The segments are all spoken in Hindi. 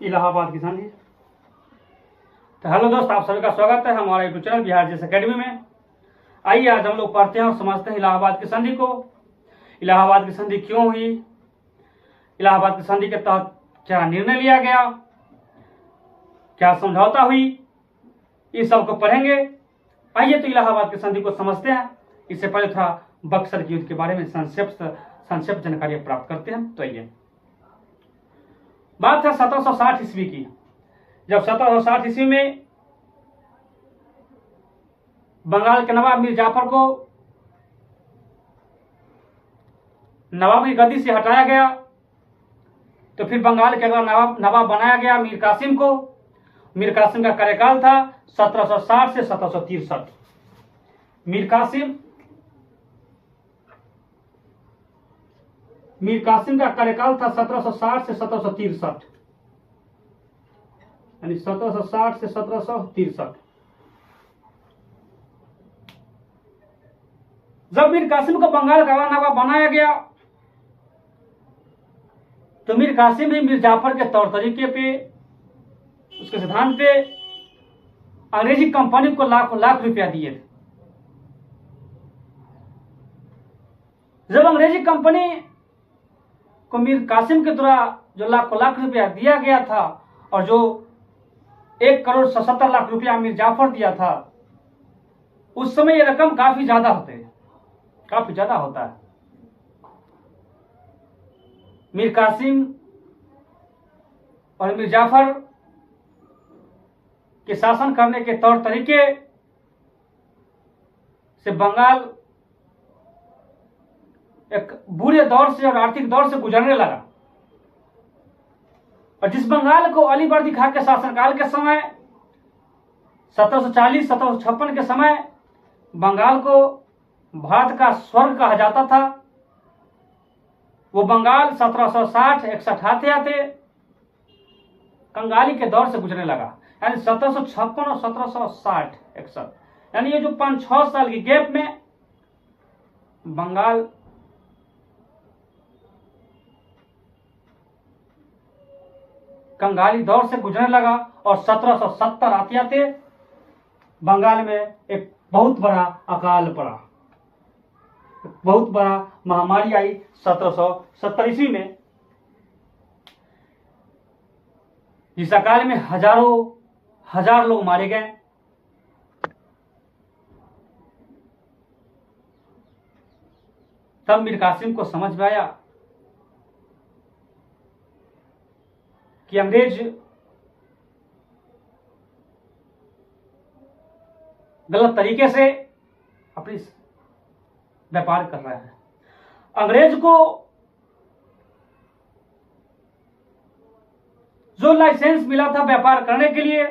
इलाहाबाद की संधि। तो हेलो दोस्त, आप सभी का स्वागत है हमारा YouTube channel Bihar GS academy में। आइए आज हम लोग पढ़ते हैं और समझते हैं इलाहाबाद की संधि को। इलाहाबाद की संधि क्यों हुई, इलाहाबाद की संधि के तहत क्या निर्णय लिया गया, क्या समझौता हुई, इस सब को पढ़ेंगे। आइए तो इलाहाबाद की संधि को समझते हैं। इससे पहले थोड़ा बक्सर के युद्ध के बारे में संक्षिप्त जानकारी प्राप्त करते हैं। तो आइए, बात है 1760 ईस्वी की, जब 1760 ईस्वी में बंगाल के नवाब मीर जाफर को नवाब की गद्दी से हटाया गया। तो फिर बंगाल के अगला नवाब बनाया गया मीर कासिम को। मीर कासिम का कार्यकाल था 1760 से 1763। मीर कासिम का कार्यकाल था 1760 से 1763, यानी 1760 से 1763। जब मीर कासिम को बंगाल का अगला नवाब बनाया गया तो मीर कासिम भी मीर जाफर के तौर तरीके पे, उसके सिद्धांत पे अंग्रेजी कंपनी को लाखों लाख रुपया दिए थे। जब अंग्रेजी कंपनी को मीर कासिम के द्वारा जो लाखों लाख रुपया दिया गया था और जो 1,77,00,000 रुपया मीर जाफर दिया था, उस समय यह रकम काफी ज्यादा होता है। मीर कासिम और मीर जाफर के शासन करने के तौर तरीके से बंगाल एक बुरे दौर से और आर्थिक दौर से गुजरने लगा। और जिस बंगाल को अली वर्दी खां के शासनकाल के समय 1740-1756 के समय बंगाल को भारत का स्वर्ग कहा जाता था, वो बंगाल 1760-61 आते कंगाली के दौर से गुजरने लगा। यानी 1756 और 1760-61, यानी ये जो 5-6 साल की गैप में बंगाल कंगाली दौर से गुजरने लगा। और 1770 आते बंगाल में एक बहुत बड़ा अकाल पड़ा, बहुत बड़ा महामारी आई 1770 ईस्वी में। इस अकाल में हजार लोग मारे गए। तब मीर कासिम को समझ में आया कि अंग्रेज गलत तरीके से अपनी व्यापार कर रहा है। अंग्रेज को जो लाइसेंस मिला था व्यापार करने के लिए,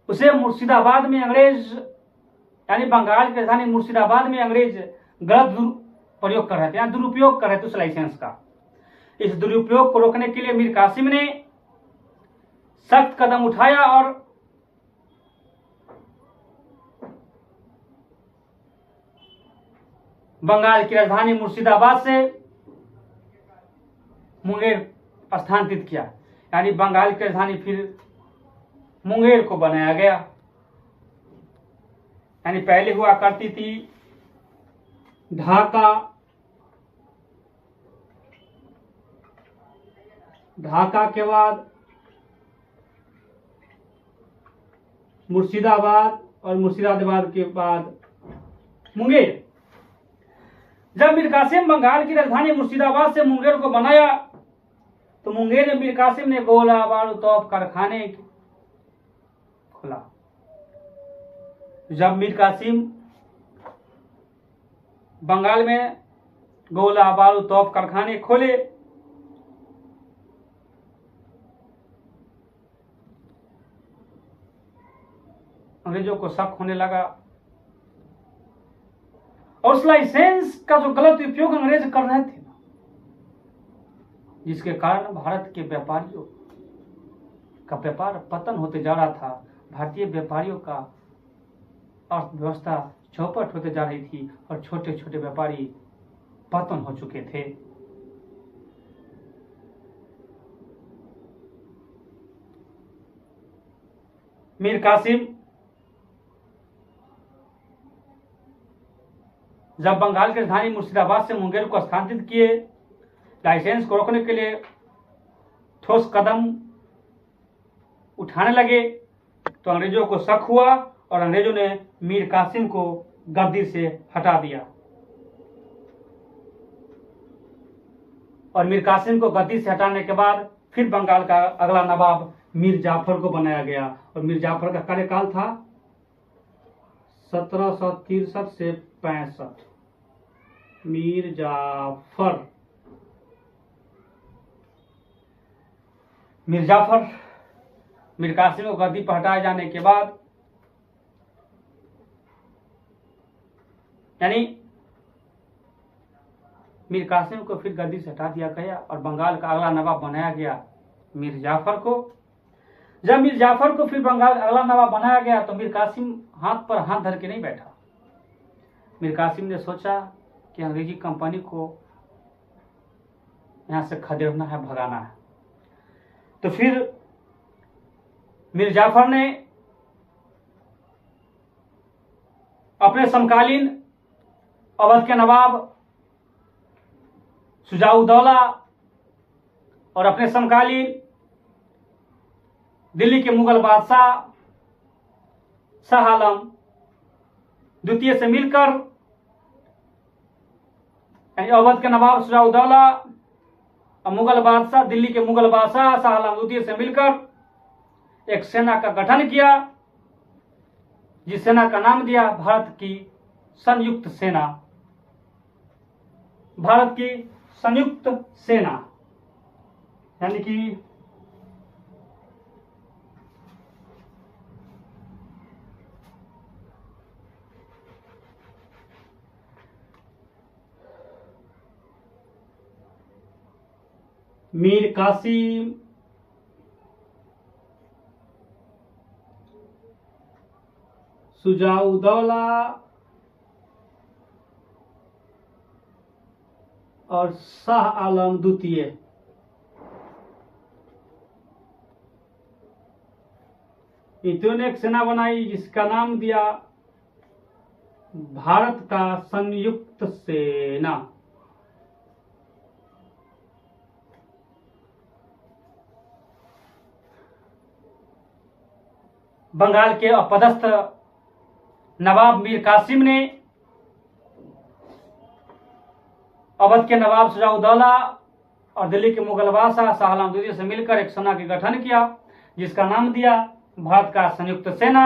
उसे मुर्शिदाबाद में अंग्रेज, यानी बंगाल की राजधानी मुर्शिदाबाद में अंग्रेज गलत प्रयोग कर रहे थे, या दुरुपयोग कर रहे थे उस लाइसेंस का। इस दुरुपयोग को रोकने के लिए मीर कासिम ने सख्त कदम उठाया और बंगाल की राजधानी मुर्शिदाबाद से मुंगेर स्थानांतरित किया। यानी बंगाल की राजधानी फिर मुंगेर को बनाया गया। यानी पहले हुआ करती थी ढाका के बाद मुर्शिदाबाद और मुर्शिदाबाद के बाद मुंगेर। जब मीर कासिम बंगाल की राजधानी मुर्शिदाबाद से मुंगेर को बनाया तो मुंगेर में मीर कासिम ने गोला बारूद तोप कारखाने खोला। जब मीर कासिम बंगाल में गोला बारूद तोप कारखाने खोले अंग्रेजों को शक होने लगा और उस लाइसेंस का जो गलत उपयोग अंग्रेज कर रहे थे, जिसके कारण भारत के व्यापारियों का व्यापार पतन होते जा रहा था। भारतीय व्यापारियों का अर्थव्यवस्था चौपट होते जा रही थी और छोटे छोटे व्यापारी पतन हो चुके थे। मीर कासिम जब बंगाल की राजधानी मुर्शिदाबाद से मुंगेर को स्थानांतरित किए, लाइसेंस को रोकने के लिए ठोस कदम उठाने लगे, तो अंग्रेजों को शक हुआ और अंग्रेजों ने मीर कासिम को गद्दी से हटा दिया और मीर कासिम को गद्दी से हटाने के बाद फिर बंगाल का अगला नवाब मीर जाफर को बनाया गया और मीर जाफर का कार्यकाल था 1763 से 65। मीर जाफर मीर कासिम को गद्दी पर हटाए जाने के बाद, यानी मीर कासिम को फिर गद्दी से हटा दिया गया और बंगाल का अगला नवाब बनाया गया मीर जाफर को। जब मीर जाफर को फिर बंगाल अगला नवाब बनाया गया तो मीर कासिम हाथ पर हाथ धर के नहीं बैठा। मीर कासिम ने सोचा कि अंग्रेजी कंपनी को यहां से खदेड़ना है, भगाना है। तो फिर मीर जाफर ने अपने समकालीन अवध के नवाब शुजाउद्दौला और अपने समकालीन दिल्ली के मुगल बादशाह शाह आलम द्वितीय से मिलकर, यानी अवध के नवाब शुजाउद्दौला और मुगल बादशाह दिल्ली के मुगल बादशाह शाह आलम द्वितीय से मिलकर एक सेना का गठन किया, जिस सेना का नाम दिया भारत की संयुक्त सेना। भारत की संयुक्त सेना, यानी कि मीर कासिम शुजाउद्दौला और शाह आलम द्वितीय इन्होंने एक सेना बनाई जिसका नाम दिया भारत का संयुक्त सेना। बंगाल के अपदस्थ नवाब मीर कासिम ने अवध के नवाब शुजाउद्दौला और दिल्ली के मुगल बादशाह शाह आलम द्वितीय से मिलकर एक सेना का गठन किया, जिसका नाम दिया भारत का संयुक्त सेना।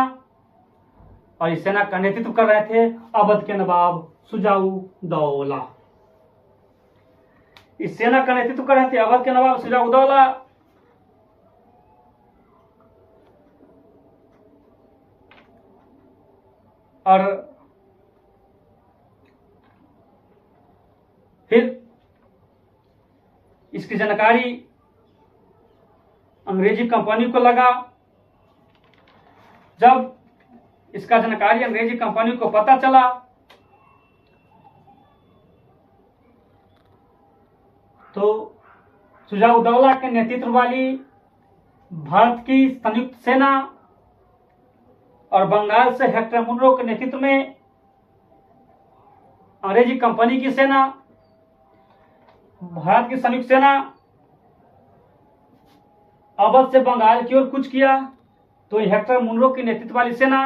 और इस सेना का नेतृत्व कर रहे थे अवध के नवाब शुजाउद्दौला। इस सेना का नेतृत्व कर रहे थे अवध के नवाब शुजाउद्दौला। और फिर इसकी जानकारी अंग्रेजी कंपनी को लगा। जब इसका जानकारी अंग्रेजी कंपनी को पता चला तो शुजाउद्दौला के नेतृत्व वाली भारत की संयुक्त सेना और बंगाल से हेक्टर मुनरो के नेतृत्व में अंग्रेजी कंपनी की सेना, भारत की संयुक्त सेना अवध से बंगाल की ओर कूच किया, तो हेक्टर मुनरो के नेतृत्व वाली सेना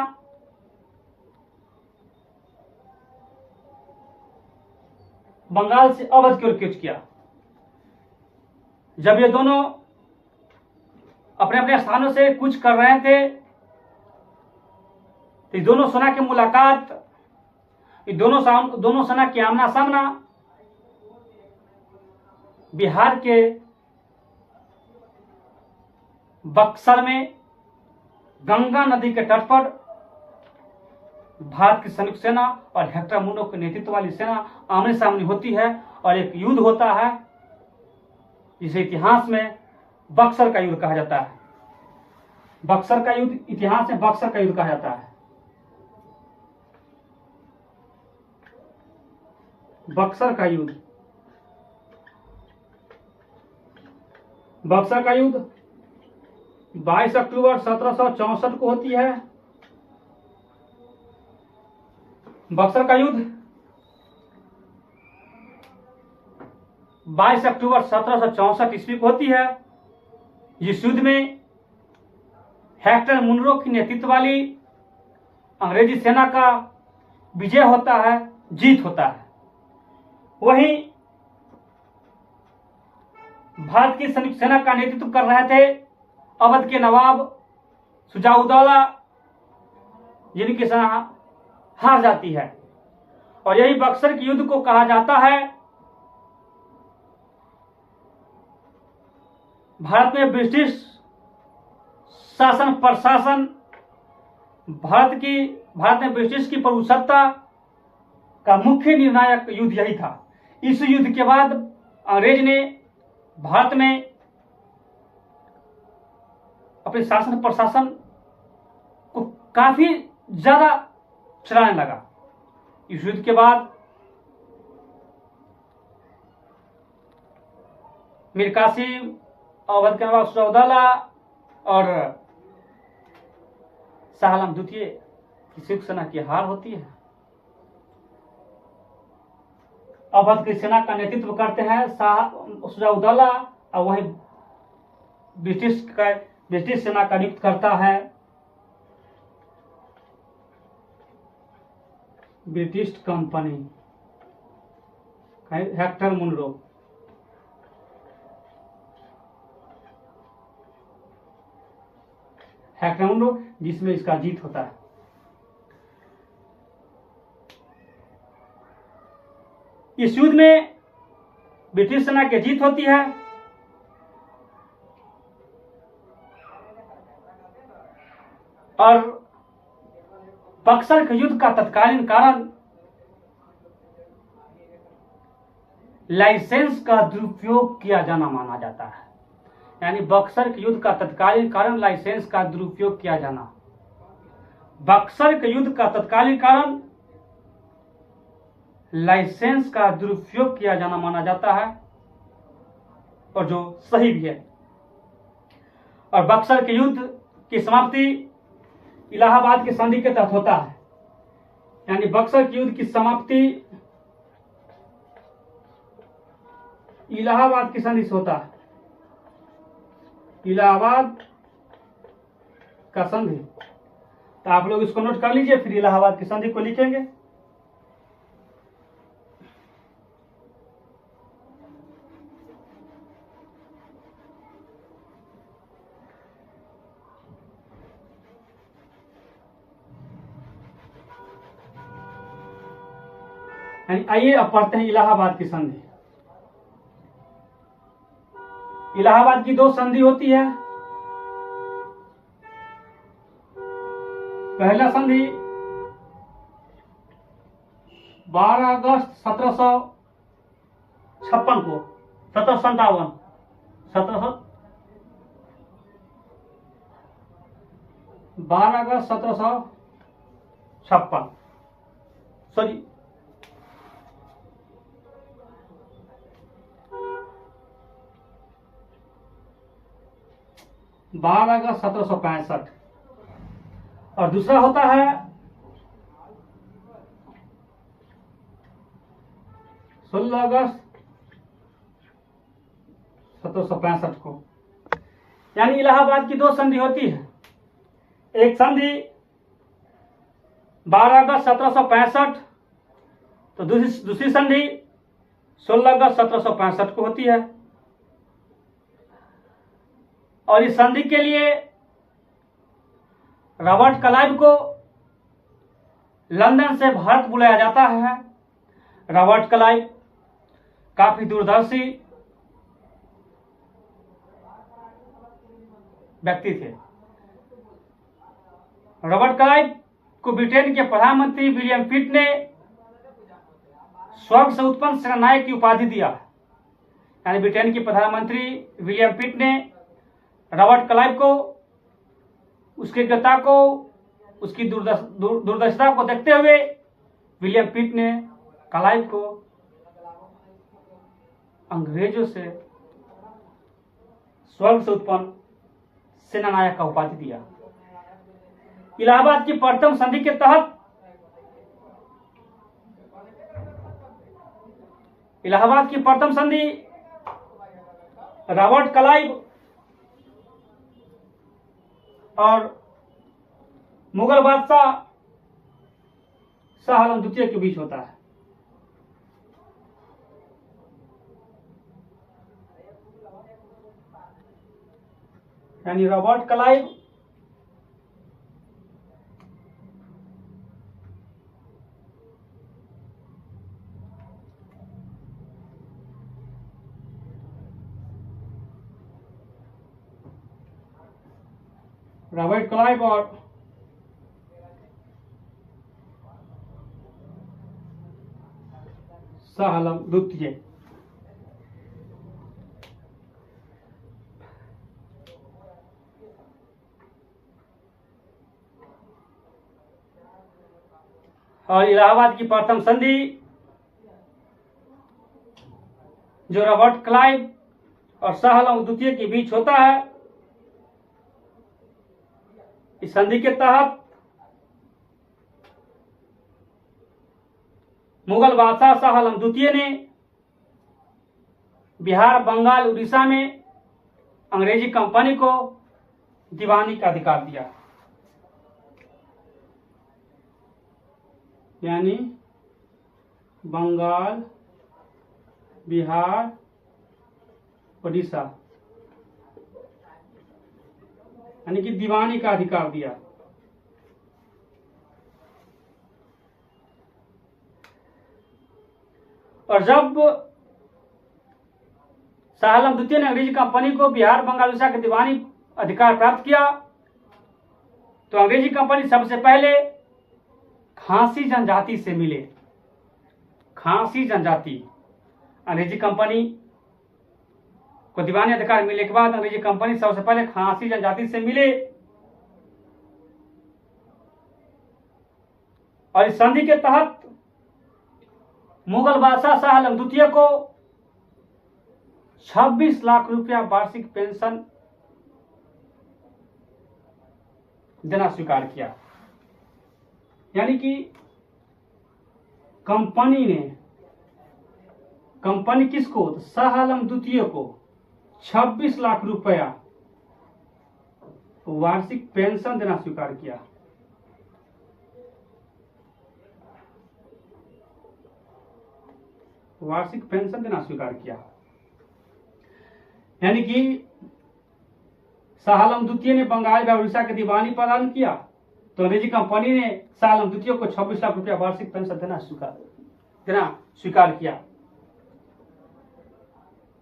बंगाल से अवध की ओर कूच किया। जब ये दोनों अपने अपने स्थानों से कूच कर रहे थे तो दोनों सेना की मुलाकात, दोनों सेना की आमना सामना बिहार के बक्सर में गंगा नदी के तट पर भारत की संयुक्त सेना और हेक्टर मुनरो के नेतृत्व वाली सेना आमने सामने होती है और एक युद्ध होता है, जिसे इतिहास में बक्सर का युद्ध कहा जाता है। बक्सर का युद्ध इतिहास में बक्सर का युद्ध कहा जाता है। बक्सर का युद्ध, बक्सर का युद्ध 22 अक्टूबर 1764 को होती है बक्सर का युद्ध। 22 अक्टूबर 1764 ईस्वी को होती है। इस युद्ध में हेक्टर मुनरो की नेतृत्व वाली अंग्रेजी सेना का विजय होता है, जीत होता है। वहीं भारत की संयुक्त सेना का नेतृत्व कर रहे थे अवध के नवाब शुजाउद्दौला, जिनकी सेना हार जाती है। और यही बक्सर के युद्ध को कहा जाता है भारत में ब्रिटिश शासन प्रशासन, भारत में ब्रिटिश की प्रभुसत्ता का मुख्य निर्णायक युद्ध यही था। इस युद्ध के बाद अंग्रेज ने भारत में अपने शासन प्रशासन को काफी ज्यादा चलाने लगा। इस युद्ध के बाद मीर कासिम, अवध के नवाब शुजाउद्दौला और शाह आलम द्वितीय की सिख सेना की हार होती है। अवध की सेना का नेतृत्व करते हैं शाह शुजाउद्दौला और वहीं ब्रिटिश सेना का नियुक्त करता है ब्रिटिश कंपनी हेक्टर मुनरो। जिसमें इसका जीत होता है। इस युद्ध में ब्रिटिश सेना की जीत होती है और बक्सर के युद्ध का तत्कालीन कारण लाइसेंस का दुरुपयोग किया जाना माना जाता है। यानी बक्सर के युद्ध का तत्कालीन कारण लाइसेंस का दुरुपयोग किया जाना। बक्सर के युद्ध का तत्कालीन कारण लाइसेंस का दुरुपयोग किया जाना माना जाता है और जो सही भी है। और बक्सर के युद्ध की समाप्ति इलाहाबाद की संधि के तहत होता है। यानी बक्सर के युद्ध की समाप्ति इलाहाबाद की संधि से होता है। इलाहाबाद का संधि, तो आप लोग इसको नोट कर लीजिए, फिर इलाहाबाद की संधि को लिखेंगे। आइए अब पढ़ते हैं इलाहाबाद की संधि। इलाहाबाद की दो संधि होती है। पहला संधि 12 अगस्त 1756 को 12 अगस्त 1756 सॉरी 12 अगस्त 1765। और दूसरा होता है 16 अगस्त 1765 को। यानी इलाहाबाद की दो संधि होती है। एक संधि 12 अगस्त 1765, तो दूसरी संधि 16 अगस्त 1765 को होती है। और इस संधि के लिए रॉबर्ट क्लाइव को लंदन से भारत बुलाया जाता है। रॉबर्ट क्लाइव काफी दूरदर्शी व्यक्ति थे। रॉबर्ट क्लाइव को ब्रिटेन के प्रधानमंत्री विलियम पिट ने स्वर्ग से उत्पन्न सेनानायक की उपाधि दिया। यानी ब्रिटेन के प्रधानमंत्री विलियम पिट ने रॉबर्ट क्लाइव को, उसकी योग्यता को, उसकी दूरदर्शिता को देखते हुए विलियम पिट ने क्लाइव को अंग्रेजों से स्वर्ग से उत्पन्न सेनानायक का उपाधि दिया। इलाहाबाद की प्रथम संधि के तहत इलाहाबाद की प्रथम संधि रॉबर्ट क्लाइव और मुगल बादशाह शाह आलम द्वितीय के बीच होता है। यानी रॉबर्ट क्लाइव और शाह आलम द्वितीय। और इलाहाबाद की प्रथम संधि जो रॉबर्ट क्लाइव और शाह आलम द्वितीय के बीच होता है, इस संधि के तहत मुगल बादशाह शाह आलम द्वितीय ने बिहार, बंगाल, उड़ीसा में अंग्रेजी कंपनी को दीवानी का अधिकार दिया। यानी बंगाल, बिहार, उड़ीसा, यानी कि दीवानी का अधिकार दिया। और जब शाह आलम द्वितीय ने अंग्रेजी कंपनी को बिहार, बंगाल, उड़ीसा के दीवानी अधिकार प्राप्त किया, तो अंग्रेजी कंपनी सबसे पहले खासी जनजाति से मिले। खासी जनजाति अंग्रेजी कंपनी को दीवानी अधिकार मिलने के बाद अंग्रेजी कंपनी सबसे पहले खासी जनजाति से मिले और इस संधि के तहत मुगल बादशाह शाह आलम द्वितीय को 26 लाख रुपया वार्षिक पेंशन देना स्वीकार किया। यानी कि कंपनी किसको? तो शाह आलम द्वितीय को 26 लाख रुपया वार्षिक पेंशन देना स्वीकार किया। वार्षिक पेंशन देना स्वीकार किया। यानी कि शाह आलम द्वितीय ने बंगाल व उड़ीसा के दीवानी प्रदान किया, तो अंग्रेजी कंपनी ने शाह आलम द्वितीय को 26 लाख रुपया वार्षिक पेंशन देना स्वीकार किया।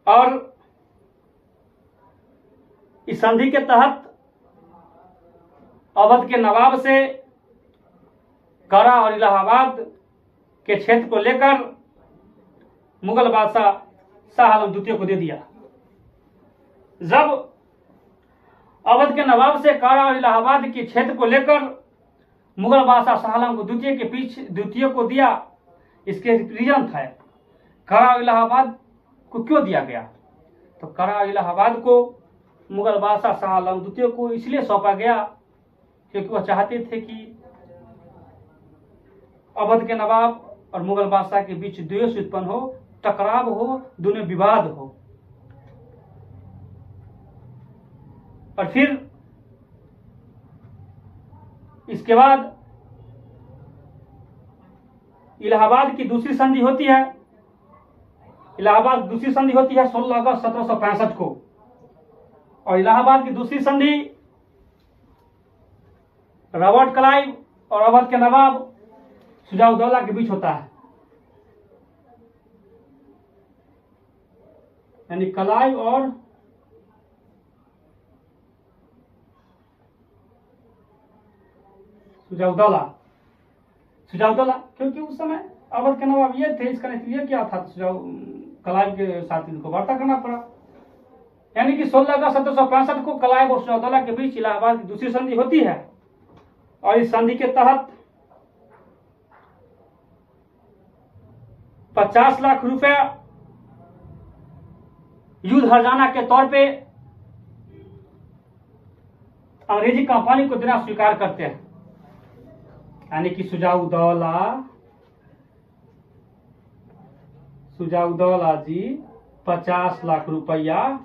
और इस संधि के तहत अवध के नवाब से कारा और इलाहाबाद के क्षेत्र को लेकर मुगल बादशाह शाह आलम द्वितीय को दे दिया। जब अवध के नवाब से कारा और इलाहाबाद के क्षेत्र को लेकर मुगल बादशाह शाह आलम द्वितीय को दिया, इसके रीजन था कारा और इलाहाबाद को क्यों दिया गया। तो कारा और इलाहाबाद को मुगल बादशाह शाह आलम द्वितीय को इसलिए सौंपा गया क्योंकि वह चाहते थे कि अवध के नवाब और मुगल बादशाह के बीच द्वेष उत्पन्न हो, टकराव हो, दोनों विवाद हो। और फिर इसके बाद इलाहाबाद की दूसरी संधि होती है। इलाहाबाद दूसरी संधि होती है 16 अगस्त 1765 को, और इलाहाबाद की दूसरी संधि रॉबर्ट क्लाइव और अवध के नवाब शुजाउद्दौला के बीच होता है। यानी क्लाइव और शुजाउद्दौला, क्योंकि उस समय अवध के नवाब ये थे, इसका नतीजा क्या था, क्लाइव के साथ इनको वार्ता करना पड़ा। यानी कि 16 अगस्त 1765 को क्लाइव और शुजाउद्दौला के बीच इलाहाबाद की दूसरी संधि होती है, और इस संधि के तहत 50 लाख रुपया युद्ध हर्जाना के तौर पे अंग्रेजी कंपनी को देना स्वीकार करते हैं। यानी कि सुजाउद्दौला जी 50 लाख रुपया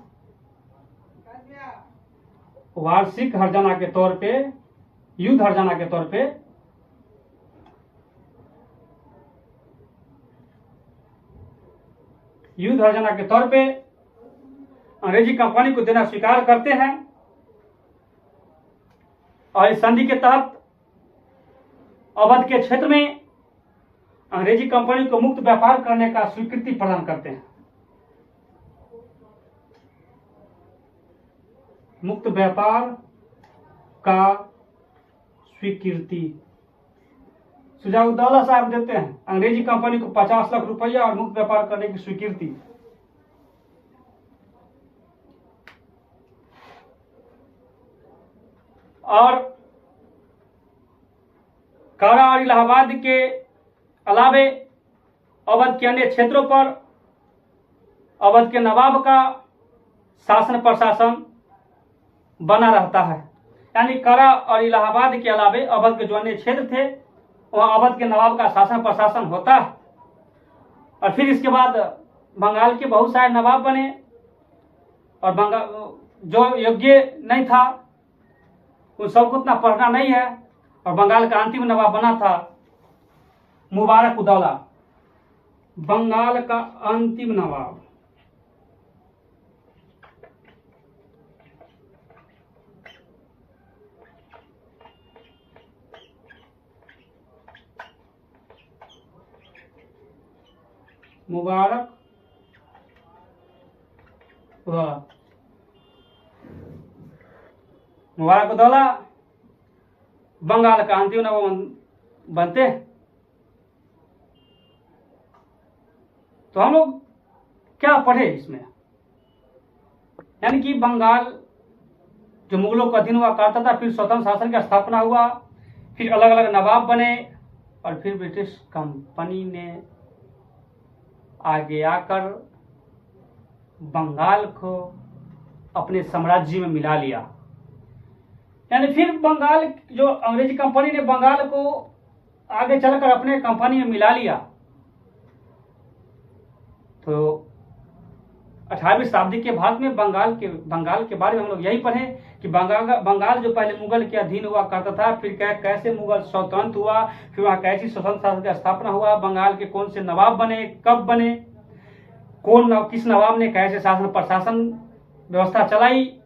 वार्षिक हर्जाना के तौर पे, युद्ध हर्जाना के तौर पे अंग्रेजी कंपनी को देना स्वीकार करते हैं। और इस संधि के तहत अवध के क्षेत्र में अंग्रेजी कंपनी को मुक्त व्यापार करने का स्वीकृति प्रदान करते हैं। मुक्त व्यापार का स्वीकृति सुजाउद्दौला साहब देते हैं अंग्रेजी कंपनी को 50 लाख रुपया और मुक्त व्यापार करने की स्वीकृति। और कारा और इलाहाबाद के अलावे अवध के अन्य क्षेत्रों पर अवध के नवाब का शासन प्रशासन बना रहता है। यानी कारा और इलाहाबाद के अलावे अवध के जो अन्य क्षेत्र थे वहां अवध के नवाब का शासन प्रशासन होता है। और फिर इसके बाद बंगाल के बहुत सारे नवाब बने और बंगाल जो योग्य नहीं था उन सबको उतना पढ़ना नहीं है। और बंगाल का अंतिम नवाब बना था मुबारक-उद-दौला, बंगाल का अंतिम नवाब। मुबारक-उद-दौला बंगाल का अंतिम नवाब बनते। तो हम लोग क्या पढ़े इसमें, यानी कि बंगाल जो मुगलों का अधीन हुआ करता था, फिर स्वतंत्र शासन की स्थापना हुआ, फिर अलग अलग नवाब बने और फिर ब्रिटिश कंपनी ने आगे आकर बंगाल को अपने साम्राज्य में मिला लिया। यानी फिर बंगाल जो अंग्रेजी कंपनी ने बंगाल को आगे चलकर अपने कंपनी में मिला लिया। तो 18वीं शताब्दी के भारत में बंगाल के बारे में हम लोग यही पढ़े कि बंगाल जो पहले मुगल के अधीन हुआ करता था, फिर कैसे मुगल स्वतंत्र हुआ, फिर वहां कैसी स्वतंत्र शासन की स्थापना हुआ, बंगाल के कौन से नवाब बने, कब बने, किस नवाब ने कैसे शासन प्रशासन व्यवस्था चलाई,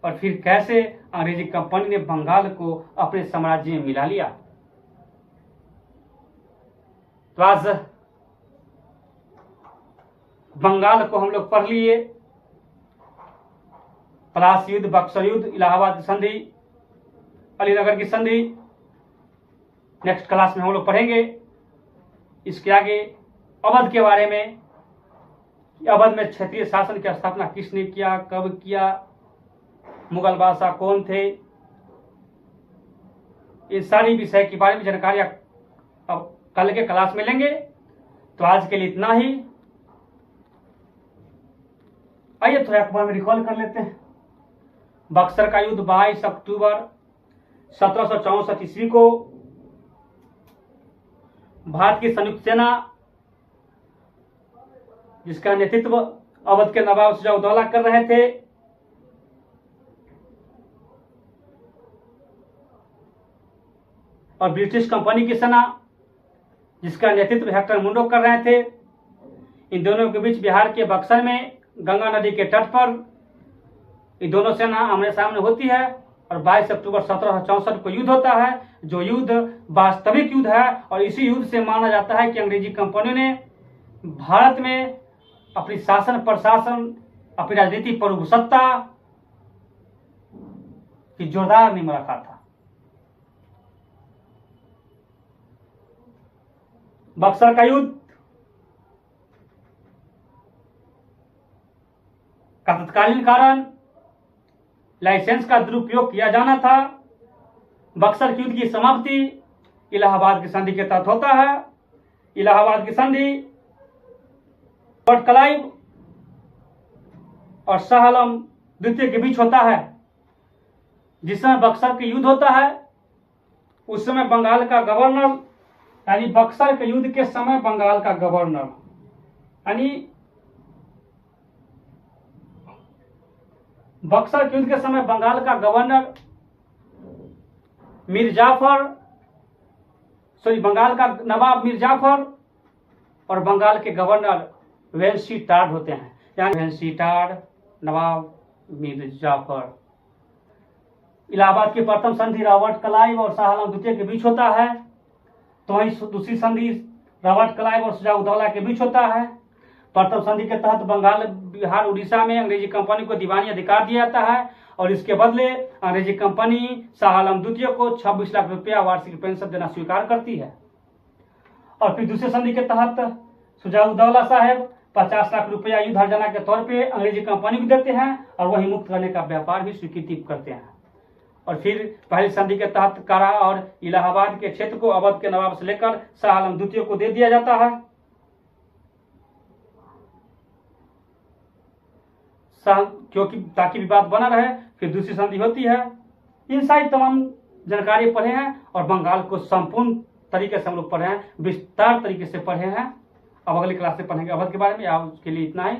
और फिर कैसे अंग्रेजी कंपनी ने बंगाल को अपने साम्राज्य में मिला लिया। तो आज बंगाल को हम लोग पढ़ लिए, पलासी युद्ध, बक्सर युद्ध, इलाहाबाद की संधि, अलीनगर की संधि। नेक्स्ट क्लास में हम लोग पढ़ेंगे इसके आगे अवध के बारे में, अवध में क्षेत्रीय शासन की स्थापना किसने किया, कब किया, मुगल बादशाह कौन थे, ये सारी विषय के बारे में जानकारियां अब कल के क्लास में लेंगे। तो आज के लिए इतना ही। आइए थोड़ा अखबार में रिकॉल कर लेते हैं। बक्सर का युद्ध 22 अक्टूबर 1764 ईस्वी को भारत की संयुक्त सेना, जिसका नेतृत्व अवध के नवाब सुजाउद्दौला कर रहे थे, और ब्रिटिश कंपनी की सेना, जिसका नेतृत्व हेक्टर मुंडो कर रहे थे, इन दोनों के बीच बिहार के बक्सर में गंगा नदी के तट पर ये दोनों सेना आमने सामने होती है। और 22 अक्टूबर 1764 को युद्ध होता है, जो युद्ध वास्तविक युद्ध है। और इसी युद्ध से माना जाता है कि अंग्रेजी कंपनी ने भारत में अपनी शासन प्रशासन, अपनी राजनीति पर सत्ता की जोरदार नींव रखा था। बक्सर का युद्ध का तत्कालीन कारण लाइसेंस का दुरुपयोग किया जाना था। बक्सर युद्ध की समाप्ति इलाहाबाद की संधि के तहत होता है। इलाहाबाद की संधि लॉर्ड क्लाइव और शाह आलम द्वितीय के बीच होता है। जिस समय बक्सर के युद्ध होता है उस समय बंगाल का गवर्नर, यानी बक्सर के युद्ध के समय बंगाल का गवर्नर, यानी बक्सर के युद्ध के समय बंगाल का गवर्नर बंगाल का नवाब मीर जाफर और बंगाल के गवर्नर वेंसी टार्ड होते हैं, यानी वेंसी टार्ड, नवाब मीर जाफर। इलाहाबाद की प्रथम संधि रॉबर्ट क्लाइव और शाह आलम द्वितीय के बीच होता है, तो वहीं दूसरी संधि रॉबर्ट क्लाइव और शुजा-उद-दौला के बीच होता है। प्रथम संधि के तहत बंगाल, बिहार, उड़ीसा में अंग्रेजी कंपनी को दीवानी अधिकार दिया जाता है और इसके बदले अंग्रेजी कंपनी शाह आलम द्वितीय को 26 लाख रुपया वार्षिक पेंशन देना स्वीकार करती है। और फिर दूसरे संधि के तहत शुजा-उद-दौला साहब 50 लाख रुपया युद्ध हर्जाना के तौर पे अंग्रेजी कंपनी को देते हैं और वही मुक्त करने का व्यापार भी स्वीकृति करते हैं। और फिर पहली संधि के तहत कारा और इलाहाबाद के क्षेत्र को अवध के नवाब से लेकर शाह आलम द्वितीय को दे दिया जाता है, क्योंकि ताकि विवाद बना रहे। फिर दूसरी संधि होती है। इन सारी तमाम जानकारी पढ़े हैं और बंगाल को संपूर्ण तरीके से हम लोग पढ़े हैं, विस्तार तरीके से पढ़े हैं। अब अगली क्लास से पढ़ेंगे अवध के बारे में। आज के लिए इतना ही।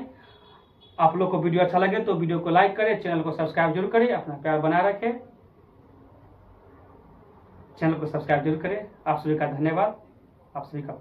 आप लोग को वीडियो अच्छा लगे तो वीडियो को लाइक करें, चैनल को सब्सक्राइब जरूर करें, अपना प्यार बनाए रखें, चैनल को सब्सक्राइब जरूर करें। आप सभी का धन्यवाद। आप सभी का